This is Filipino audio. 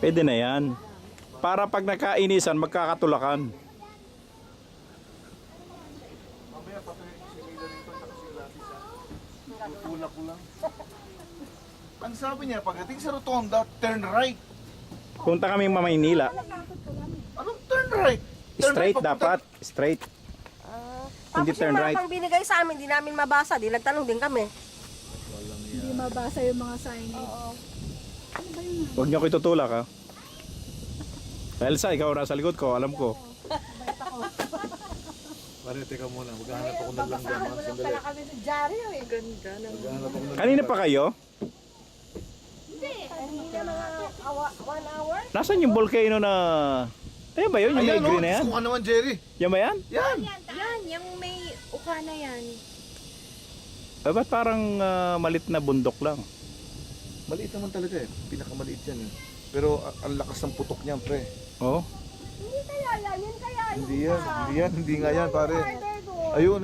Pwede na yan. Para pag nakainisan, magkakatulakan. Mamaya patuloy ko si Mila rito at si Lapis ha. Tutulak ko lang. Ang sabi niya, pagdating sa rotonda, turn right. Punta kami Maynila. Anong turn right? Turn Straight right, papunta- dapat. Straight. Hindi Tapos turn yung mga right. pang binigay sa amin, di namin mabasa. Di nagtanong din kami. Hindi mabasa yung mga signage. Oo. Huwag niyo ko itutulak ha. Elsa, ikaw nasa likod ko, alam ko. Pare, teka muna. Maghahanap ako ng langgaman. Sandali. kami sa dyaryo eh. Ganda ng... Maghahanap ako ng Kanina pa kayo? Kanina mga 1 hour. Nasaan yung volcano na... Ayan ba yun? Yung may Ayan, green na yan? gusto ka naman, Jerry. Yan ba yan? Yan. Yan, yung may uka na yan. Ba't parang malit na bundok lang? Maliit naman talaga eh. Pinakamaliit yan eh. Pero ang lakas ng putok niyan, pre. Oh. Hindi kaya yan. Yan kaya. Hindi yan. Hindi yan. Hindi nga yan, pare. Ayun.